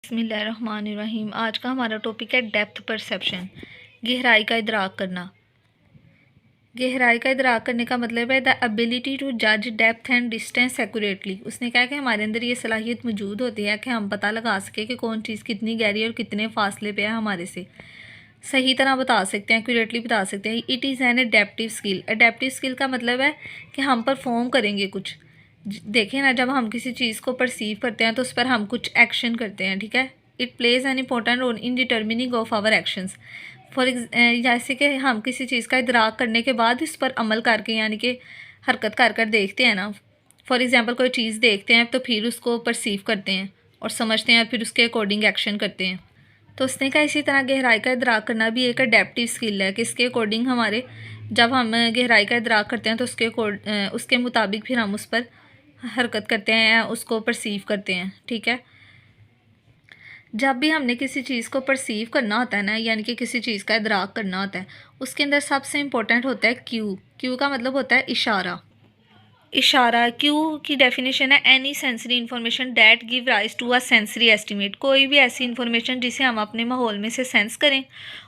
बिस्मिल्लाहिर्रहमानिर्रहीम। आज का हमारा टॉपिक है डेप्थ परसेप्शन, गहराई का इदराक करना। गहराई का इदराक करने का मतलब है द एबिलिटी टू जज डेप्थ एंड डिस्टेंस एक्यूरेटली। उसने कहा कि हमारे अंदर ये सलाहियत मौजूद होती है कि हम पता लगा सके कि कौन चीज़ कितनी गहरी और कितने फासले पे है हमारे से, सही तरह बता सकते हैं, एक्यूरेटली बता सकते हैं। It is an adaptive skill. Adaptive skill का मतलब है कि हम परफॉर्म करेंगे कुछ। देखें ना, जब हम किसी चीज़ को परसीव करते हैं तो उस पर हम कुछ एक्शन करते हैं, ठीक है। It plays an important role in determining of our actions. जैसे कि हम किसी चीज़ का इदराक करने के बाद इस पर अमल करके, यानी कि हरकत कर कर देखते हैं ना। फॉर एग्ज़ाम्पल कोई चीज़ देखते हैं तो फिर उसको परसीव करते हैं और समझते हैं और फिर उसके अकॉर्डिंग एक्शन करते हैं। तो उसने कहा इसी तरह गहराई का इदराक करना भी एक अडेप्टिव स्किल है कि इसके अकॉर्डिंग हमारे, जब हम गहराई का इदराक करते हैं तो उसके मुताबिक फिर हम उस पर हरकत करते हैं या उसको परसीव करते हैं, ठीक है। जब भी हमने किसी चीज़ को परसीव करना होता है ना, यानी कि किसी चीज़ का इदराक करना होता है, उसके अंदर सबसे इम्पोर्टेंट होता है क्यू। क्यू का मतलब होता है इशारा। इशारा, क्यू की डेफिनेशन है any sensory information that give rise to a sensory estimate. कोई भी ऐसी इन्फॉर्मेशन जिसे हम अपने माहौल में से सेंस करें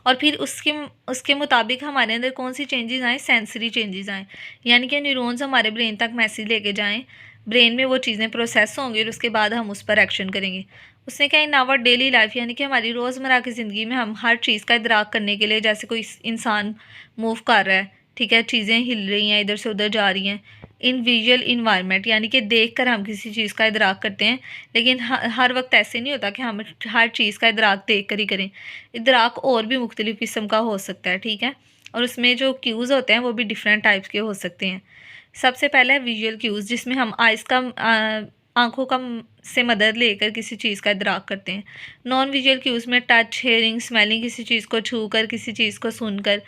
और फिर उसके उसके मुताबिक हमारे अंदर कौन सी चेंजेस आएँ, सेंसरी चेंजेस आएँ, यानी कि न्यूरॉन्स हमारे ब्रेन तक मैसेज लेके जाएँ, ब्रेन में वो चीज़ें प्रोसेस होंगी और उसके बाद हम उस पर एक्शन करेंगे। उसने कहा इन आवर डेली लाइफ, यानी कि हमारी रोज़मर्रा की ज़िंदगी में हम हर चीज़ का इदराक करने के लिए, जैसे कोई इंसान मूव कर रहा है, ठीक है, चीज़ें हिल रही हैं, इधर से उधर जा रही हैं, इन विजुअल इन्वायरमेंट, यानी कि देख कर हम किसी चीज़ का इदराक करते हैं। लेकिन हर वक्त ऐसे नहीं होता कि हम हर चीज़ का इदराक देख कर ही करें। इदराक और भी मुख्तलिफ़ किस्म का हो सकता है, ठीक है, और उसमें जो क्यूज़ होते हैं वो भी डिफरेंट टाइप्स के हो सकते हैं। सबसे पहले है विजुअल क्यूज़, जिसमें हम आइज़ का आँखों का से मदद लेकर किसी चीज़ का इदराक करते हैं। नॉन विजुअल क्यूज़ में टच, हेयरिंग, स्मेलिंग, किसी चीज़ को छू कर, किसी चीज़ को सुनकर,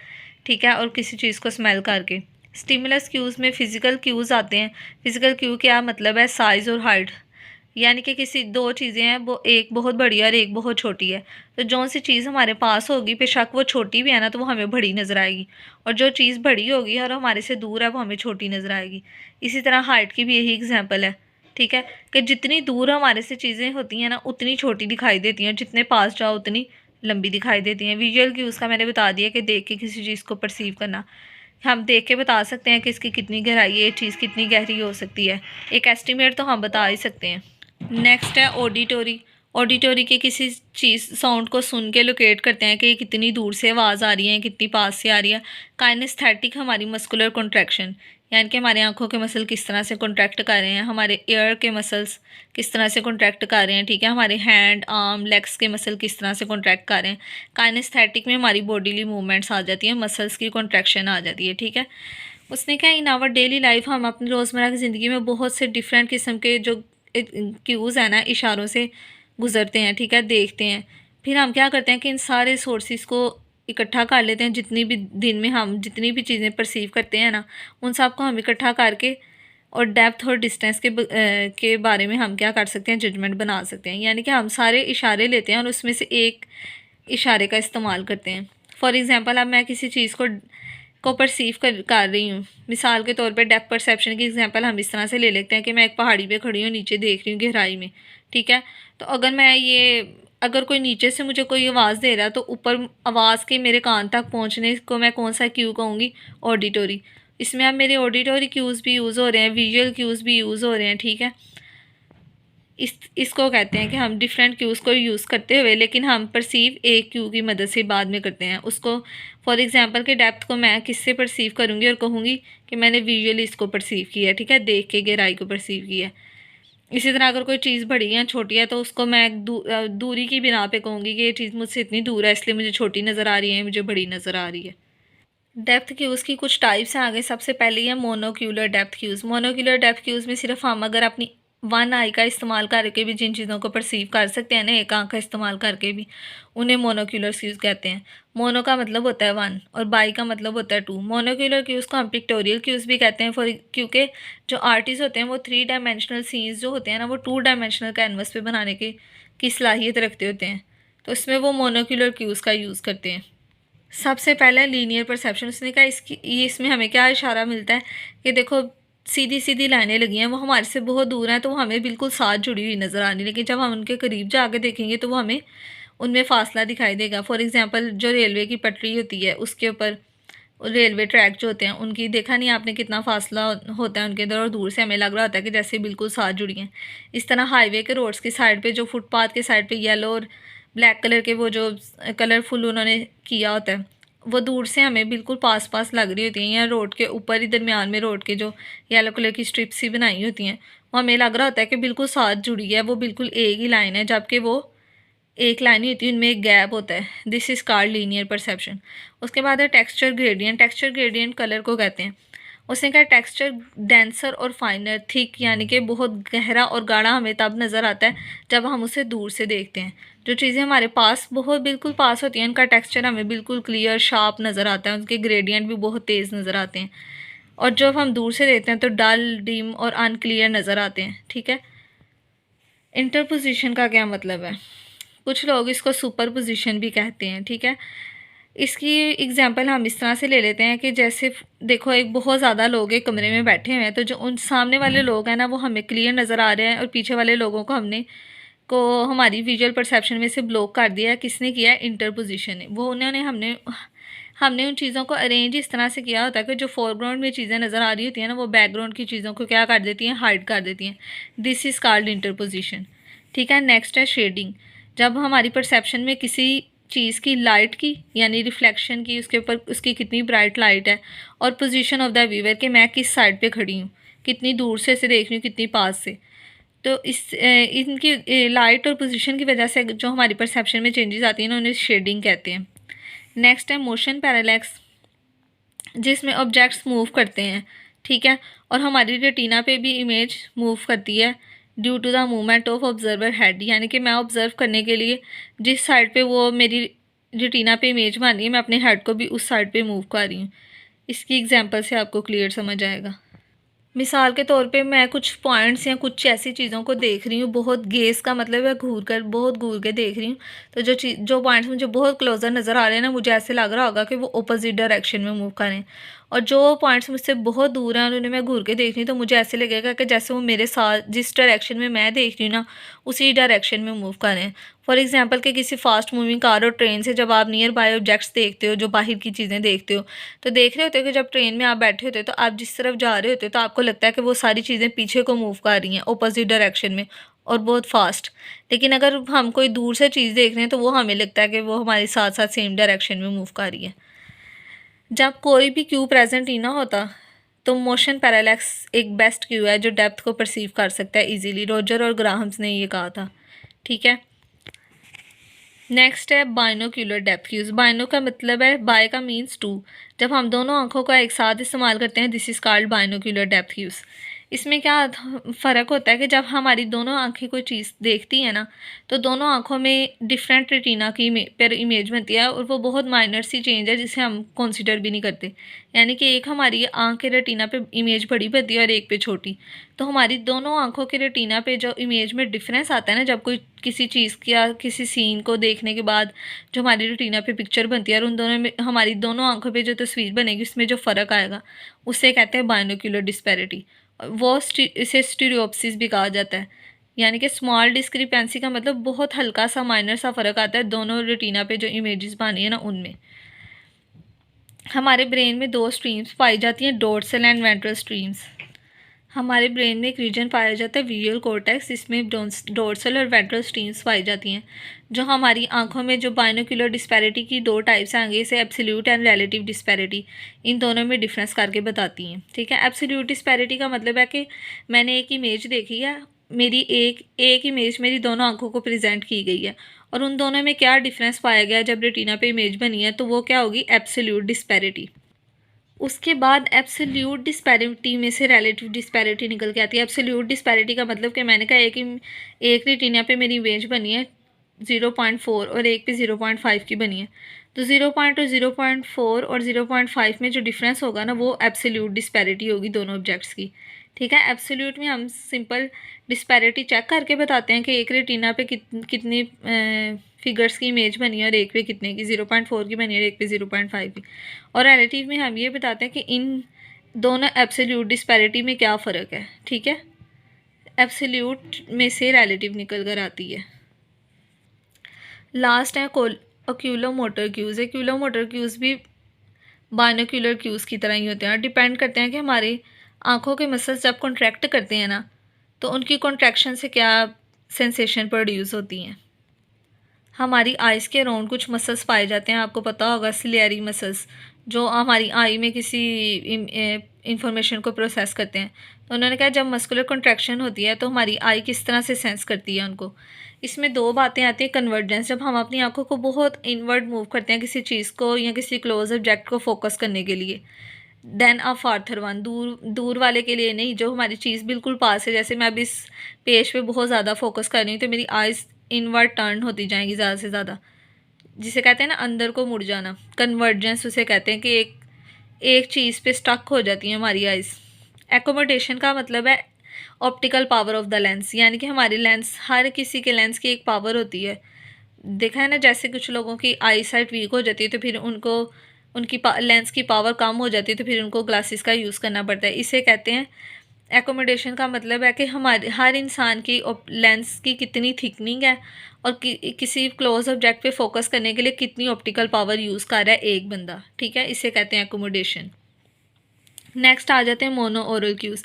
ठीक है, और किसी चीज़ को स्मेल करके। स्टिमुलस क्यूज़ में फ़िज़िकल क्यूज़ आते हैं। फ़िज़िकल क्यू क्या मतलब है, साइज़ और हाइट, यानी कि किसी दो चीज़ें हैं, वो एक बहुत बड़ी है और एक बहुत छोटी है, तो जो सी चीज़ हमारे पास होगी, बेशक वो छोटी भी है ना, तो वो हमें बड़ी नज़र आएगी, और जो चीज़ बड़ी होगी और हमारे से दूर है वो हमें छोटी नज़र आएगी। इसी तरह हाइट की भी यही एग्जांपल है, ठीक है, कि जितनी दूर हमारे से चीज़ें होती हैं ना उतनी छोटी दिखाई देती हैं, जितने पास जाओ उतनी लंबी दिखाई देती हैं। विजुअल क्यूज़ का मैंने बता दिया कि देख के किसी चीज़ को परसीव करना, हम देख के बता सकते हैं कि इसकी कितनी गहराई है, ये चीज़ कितनी गहरी हो सकती है, एक एस्टिमेट तो हम बता ही सकते हैं। नेक्स्ट है ऑडिटोरी। ऑडिटोरी के किसी चीज़ साउंड को सुन के लोकेट करते हैं कि कितनी दूर से आवाज़ आ रही है, कितनी पास से आ रही है। काइनेस्थेटिक हमारी मस्कुलर कॉन्ट्रैक्शन, यानी कि हमारे आंखों के मसल किस तरह से कॉन्ट्रैक्ट कर रहे हैं, हमारे ईयर के मसल्स किस तरह से कॉन्ट्रैक्ट कर रहे हैं, ठीक है, हमारे हैंड, आर्म, लेग्स के मसल किस तरह से कॉन्ट्रैक्ट कर रहे हैं। काइनेस्थेटिक में हमारी बॉडीली मूवमेंट्स आ जाती हैं, मसल्स की कॉन्ट्रैक्शन आ जाती है, ठीक है। उसने कहा इन आवर डेली लाइफ, हम अपनी रोज़मर्रा की ज़िंदगी में बहुत से डिफरेंट किस्म के जो क्यूज़ है ना, इशारों से गुज़रते हैं, ठीक है, देखते हैं। फिर हम क्या करते हैं कि इन सारे सोर्सेज़ को इकट्ठा कर लेते हैं, जितनी भी दिन में हम जितनी भी चीज़ें परसीव करते हैं ना, उन सब को हम इकट्ठा करके और डेप्थ और डिस्टेंस के बारे में हम क्या कर सकते हैं, जजमेंट बना सकते हैं। यानी कि हम सारे इशारे लेते हैं और उसमें से एक इशारे का इस्तेमाल करते हैं। फॉर एग्ज़ाम्पल, अब मैं किसी चीज़ को परसीव कर रही हूँ, मिसाल के तौर पे डेप्थ परसेप्शन की एग्जांपल हम इस तरह से ले लेते हैं कि मैं एक पहाड़ी पे खड़ी हूँ, नीचे देख रही हूँ गहराई में, ठीक है। तो अगर कोई नीचे से मुझे कोई आवाज़ दे रहा है तो ऊपर आवाज़ के मेरे कान तक पहुँचने को मैं कौन सा क्यू कहूँगी, ऑडिटोरी। इसमें अब मेरे ऑडिटोरी क्यूज़ भी यूज़ हो रहे हैं, विजुअल क्यूज़ भी यूज़ हो रहे हैं, ठीक है। इसको कहते हैं कि हम डिफरेंट क्यूज़ को यूज़ करते हुए, लेकिन हम परसीव एक क्यू की मदद से बाद में करते हैं उसको। फॉर एग्जांपल के डेप्थ को मैं किससे परसीव करूँगी और कहूँगी कि मैंने विजुअली इसको परसीव किया है, ठीक है, देख के गहराई को परसीव किया है। इसी तरह अगर कोई चीज़ बड़ी है छोटी है तो उसको मैं दूरी की बिना पे कहूँगी कि ये चीज़ मुझसे इतनी दूर है इसलिए मुझे छोटी नज़र आ रही है, मुझे बड़ी नज़र आ रही है। डेप्थ क्यूज़ की कुछ टाइप्स हैं आगे। सबसे पहले है monocular depth cues. Monocular depth cues में सिर्फ हम अगर अपनी वन आई का इस्तेमाल करके भी जिन चीज़ों को परसीव कर सकते हैं ना, एक आँख का इस्तेमाल करके भी, उन्हें मोनोक्यूलर क्यूज़ कहते हैं। मोनो का मतलब होता है वन और बाई का मतलब होता है टू। मोनोक्यूलर क्यूज़ को हम पिक्टोरियल क्यूज़ भी कहते हैं, क्योंकि जो आर्टिस्ट होते हैं वो 3 डायमेंशनल सीन्स जो होते हैं ना, वो 2 डायमेंशनल कैनवस पे बनाने की सलाहियत रखते होते हैं, तो इसमें वो मोनोक्यूलर क्यूज़ का यूज़ करते हैं। सबसे पहले लीनियर परसेप्शन। उसने कहा इसमें हमें क्या इशारा मिलता है कि देखो सीधी सीधी लाइनें लगी हैं वो हमारे से बहुत दूर हैं, तो वो हमें बिल्कुल साथ जुड़ी हुई नज़र आनी, लेकिन जब हम उनके करीब जाके देखेंगे तो वो हमें उनमें फासला दिखाई देगा। फॉर एग्जांपल जो रेलवे की पटरी होती है उसके ऊपर रेलवे ट्रैक जो होते हैं उनकी देखा नहीं आपने कितना फासला होता है उनके अंदर, और दूर से हमें लग रहा होता है कि जैसे बिल्कुल साथ जुड़ी हैं। इस तरह हाईवे के रोड्स की साइड पे जो फुटपाथ के साइड पे येलो और ब्लैक कलर के वो जो कलरफुल उन्होंने किया होता है वो दूर से हमें बिल्कुल पास पास लग रही होती हैं, या रोड के ऊपर ही दरमियान में रोड के जो येलो कलर की स्ट्रिप्स सी बनाई होती हैं वो हमें लग रहा होता है कि बिल्कुल साथ जुड़ी है, वो बिल्कुल एक ही लाइन है, जबकि वो एक लाइन ही होती है, उनमें एक गैप होता है। This is called linear perception. उसके बाद है texture gradient. Texture gradient colour को कहते हैं। उसने कहा टेक्सचर डेंसर और फाइनर, थिक यानी कि बहुत गहरा और गाढ़ा हमें तब नज़र आता है जब हम उसे दूर से देखते हैं। जो चीज़ें हमारे पास बहुत बिल्कुल पास होती हैं उनका टेक्सचर हमें बिल्कुल क्लियर शार्प नज़र आता है, उनके ग्रेडियंट भी बहुत तेज़ नज़र आते हैं, और जब हम दूर से देखते हैं तो डल, डिम और अनक्लियर नज़र आते हैं। ठीक है। इंटरपोजिशन का क्या मतलब है? कुछ लोग इसको सुपर पोजिशन भी कहते हैं। ठीक है। इसकी एग्जांपल हम इस तरह से ले लेते हैं कि जैसे देखो एक बहुत ज़्यादा लोग एक कमरे में बैठे हुए हैं, तो जो उन सामने वाले लोग हैं ना वो हमें क्लियर नज़र आ रहे हैं, और पीछे वाले लोगों को हमारी विजुअल परसेप्शन में से ब्लॉक कर दिया है। किसने किया है? इंटरपोजिशन ने। वो उन्होंने हमने हमने उन चीज़ों को अरेंज इस तरह से किया होता है कि जो फोरग्राउंड में चीज़ें नज़र आ रही होती हैं ना वो बैकग्राउंड की चीज़ों को क्या कर देती हैं? हाइड कर देती हैं। This is called interposition. ठीक है। नेक्स्ट है शेडिंग। जब हमारी परसेप्शन में किसी चीज़ की लाइट की यानी रिफ्लेक्शन की, उसके ऊपर उसकी कितनी ब्राइट लाइट है, और पोजीशन ऑफ द व्यूअर कि मैं किस साइड पे खड़ी हूँ, कितनी दूर से इसे देख रही हूँ, कितनी पास से, तो इनकी लाइट और पोजीशन की वजह से जो हमारी परसेप्शन में चेंजेस आती हैं ना उन्हें शेडिंग कहते हैं। नेक्स्ट है मोशन पैरालैक्स, जिसमें ऑब्जेक्ट्स मूव करते हैं। ठीक है। और हमारी रेटिना पे भी इमेज मूव करती है due to the movement of observer head, यानी कि मैं ऑब्जर्व करने के लिए जिस साइड पे वो मेरी रेटिना पे इमेज बन रही है मैं अपने हेड को भी उस साइड पे मूव कर रही हूँ। इसकी एग्जांपल से आपको क्लियर समझ आएगा। मिसाल के तौर पे मैं कुछ पॉइंट्स या कुछ ऐसी चीज़ों को देख रही हूँ, बहुत गेज़ का मतलब है घूर कर, बहुत घूर के देख रही हूँ, तो जो पॉइंट्स मुझे बहुत क्लोजर नज़र आ रहे हैं ना मुझे ऐसे लग रहा होगा कि वो अपोजिट डायरेक्शन में मूव करें, और जो पॉइंट्स मुझसे बहुत दूर हैं और उन्हें मैं घूर के देख रही हूँ तो मुझे ऐसे लगेगा कि जैसे वो मेरे साथ जिस डायरेक्शन में मैं देख रही हूँ ना उसी डायरेक्शन में मूव करें। फॉर एग्जांपल कि किसी फास्ट मूविंग कार और ट्रेन से जब आप नियर बाय ऑब्जेक्ट्स देखते हो, जो बाहर की चीज़ें देखते हो, तो देख रहे होते हो कि जब ट्रेन में आप बैठे होते हो तो आप जिस तरफ जा रहे होते हो तो आपको लगता है कि वो सारी चीज़ें पीछे को मूव कर रही हैं अपोजिट डायरेक्शन में और बहुत फास्ट। लेकिन अगर हम कोई दूर से चीज़ देख रहे हैं तो वो हमें लगता है कि वो हमारे साथ साथ सेम डायरेक्शन में मूव कर रही है। जब कोई भी क्यू प्रेजेंट ही ना होता तो मोशन पैरालैक्स एक बेस्ट क्यू है जो डेप्थ को परसीव कर सकता है इजीली। रॉजर और ग्राहम्स ने ये कहा था। ठीक है। नेक्स्ट है बाइनोक्यूलर डेप्थ क्यूज। बाइनो का मतलब है, बाय का मीन्स टू, जब हम दोनों आंखों का एक साथ इस्तेमाल करते हैं this is called binocular depth cues. इसमें क्या फ़र्क होता है कि जब हमारी दोनों आंखें कोई चीज़ देखती हैं ना तो दोनों आंखों में डिफरेंट रेटिना की पर इमेज बनती है, और वो बहुत माइनर सी चेंज है जिसे हम कंसिडर भी नहीं करते। यानी कि एक हमारी आंख के रेटिना पे इमेज बड़ी बनती है और एक पे छोटी, तो हमारी दोनों आंखों के रेटिना पे जो इमेज में डिफरेंस आता है ना जब कोई किसी चीज़ या किसी सीन को देखने के बाद जो हमारी रेटिना पे पिक्चर बनती है और उन दोनों में हमारी दोनों आंखों पे जो तस्वीर बनेगी उसमें जो फ़र्क आएगा उसे कहते हैं बाइनोक्यूलर डिस्पैरिटी। वो इसे स्टीरियोप्सिस भी कहा जाता है, यानी कि स्मॉल डिस्क्रिपेंसी का मतलब बहुत हल्का सा माइनर सा फ़र्क आता है दोनों रेटिना पे जो इमेजेस बनी है ना उनमें। हमारे ब्रेन में दो स्ट्रीम्स पाई जाती हैं, डोर्सल एंड वेंट्रल स्ट्रीम्स। हमारे ब्रेन में एक रीजन पाया जाता है विजुअल कॉर्टेक्स, इसमें डोर्सल और वेंट्रल स्ट्रीम्स पाई जाती हैं जो हमारी आंखों में जो बाइनोक्यूलर डिस्पैरिटी की दो टाइप्स आएंगे, इसे एब्सोल्यूट एंड रिलेटिव डिस्पैरिटी, इन दोनों में डिफरेंस करके बताती हैं। ठीक है। एब्सोल्यूट डिस्पैरिटी का मतलब है कि मैंने एक इमेज देखी है, मेरी एक इमेज मेरी दोनों आंखों को प्रेजेंट की गई है और उन दोनों में क्या डिफरेंस पाया गया जब रेटिना पे इमेज बनी है, तो वो क्या होगी? Absolute disparity. उसके बाद एब्सोल्यूट डिस्पैरिटी में से रिलेटिव डिस्पैरिटी निकल के आती है। एब्सोल्यूट डिस्पैरिटी का मतलब कि मैंने कहा एक रेटिना पे मेरी इमेज बनी है 0.4 और एक पे 0.5 की बनी है, तो 0.4 और 0.5 में जो डिफरेंस होगा ना वो एब्सोल्यूट डिस्पैरिटी होगी दोनों ऑब्जेक्ट्स की। ठीक है। एब्सोल्यूट में हम सिंपल डिस्पैरिटी चेक करके बताते हैं कि एक रेटिना पे कितनी फिगर्स की इमेज बनी है और एक पे कितने की, 0.4 की बनी है और एक पे 0.5 की। और रिलेटिव में हम ये बताते हैं कि इन दोनों एब्सोल्यूट डिस्पैरिटी में क्या फ़र्क है, ठीक है। एब्सोल्यूट में से रिलेटिव निकल कर आती है। लास्ट है ओक्यूलोमोटर क्यूज़। ओक्यूलोमोटर क्यूज़ भी बाइनोक्यूलर क्यूज़ की तरह ही होते हैं और डिपेंड करते हैं कि हमारी आँखों के मसल्स जब कॉन्ट्रैक्ट करते हैं ना, तो उनकी कॉन्ट्रैक्शन से क्या सेंसेशन प्रोड्यूस होती हैं। हमारी आइज़ के अराउंड कुछ मसल्स पाए जाते हैं, आपको पता होगा सिलियरी मसल्स, जो हमारी आई में किसी इंफॉर्मेशन को प्रोसेस करते हैं। तो उन्होंने कहा जब मस्कुलर कॉन्ट्रैक्शन होती है तो हमारी आई किस तरह से सेंस करती है उनको। इसमें दो बातें आती हैं। कन्वर्जेंस, जब हम अपनी आंखों को बहुत इनवर्ड मूव करते हैं किसी चीज़ को या किसी क्लोज ऑब्जेक्ट को फोकस करने के लिए। देन अ फार्थर वन, दूर दूर वाले के लिए नहीं, जो हमारी चीज़ बिल्कुल पास है। जैसे मैं अभी इस पेज पे बहुत ज़्यादा फोकस कर रही हूँ तो मेरी आइज़ इनवर्ड टर्न होती जाएंगी ज़्यादा से ज़्यादा, जिसे कहते हैं ना अंदर को मुड़ जाना। कन्वर्जेंस उसे कहते हैं कि एक चीज़ पे स्टक हो जाती है हमारी आइज़। एकोमोडेशन का मतलब है optical power of the lens, यानी कि हमारी लेंस, हर किसी के लेंस की एक पावर होती है। देखा है ना, जैसे कुछ लोगों की आई साइट वीक हो जाती है तो फिर उनको उनकी लेंस की पावर कम हो जाती है तो फिर उनको ग्लासेस का यूज़ करना पड़ता है। इसे कहते हैं एकोमोडेशन। का मतलब है कि हमारे हर इंसान की लेंस की कितनी थिकनिंग है और किसी क्लोज ऑब्जेक्ट पे फोकस करने के लिए कितनी ऑप्टिकल पावर यूज़ कर रहा है एक बंदा, ठीक है। इसे कहते हैं एकोमोडेशन। नेक्स्ट आ जाते हैं मोनो ओरल क्यूज़,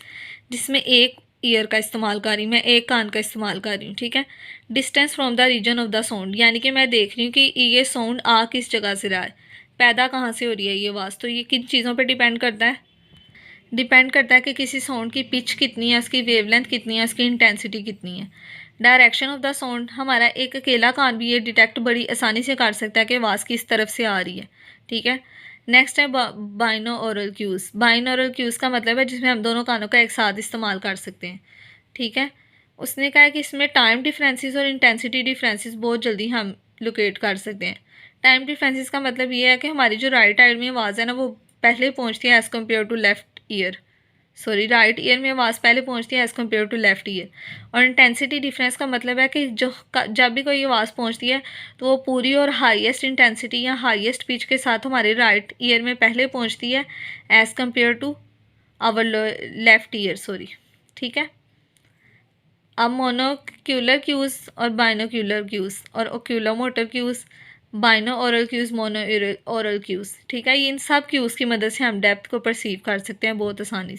जिसमें एक ईयर का इस्तेमाल कर रही हूँ मैं, एक कान का इस्तेमाल कर रही हूँ, ठीक है। Distance from the region of the sound, यानी कि मैं देख रही हूँ कि ये साउंड आ किस जगह से रहा है, पैदा कहाँ से हो रही है ये आवाज़। तो ये किन चीज़ों पे डिपेंड करता है, डिपेंड करता है कि किसी साउंड की पिच कितनी है, उसकी वेवलेंथ कितनी है, उसकी इंटेंसिटी कितनी है। डायरेक्शन ऑफ द साउंड, हमारा एक अकेला कान भी ये डिटेक्ट बड़ी आसानी से कर सकता है कि आवाज़ किस तरफ से आ रही है, ठीक है। नेक्स्ट है बाइनो oral queues. Binaural queues का मतलब है जिसमें हम दोनों कानों का एक साथ इस्तेमाल कर सकते हैं, ठीक है। उसने कहा है कि इसमें टाइम डिफरेंसेस और इंटेंसिटी डिफरेंसेस बहुत जल्दी हम लोकेट कर सकते हैं। टाइम डिफरेंसेस का मतलब ये है कि हमारी जो राइट साइड में आवाज़ है ना, वो पहले पहुंचती है as compare to left ear, sorry right ear में आवाज़ पहले पहुंचती है as compare to left ear. और इंटेंसिटी डिफरेंस का मतलब है कि जब भी कोई आवाज़ पहुंचती है तो वो पूरी और हाईएस्ट इंटेंसिटी या हाईएस्ट पिच के साथ हमारे राइट ईयर में पहले पहुंचती है as compare to our left ear, sorry, ठीक है। अब मोनोक्यूलर क्यूज़ और बाइनोक्यूलर क्यूज़ और oculomotor cues, binaural cues, monaural cues, ठीक है। ये इन सब क्यूज़ की मदद से हम डेप्थ को परसीव कर सकते हैं बहुत आसानी से।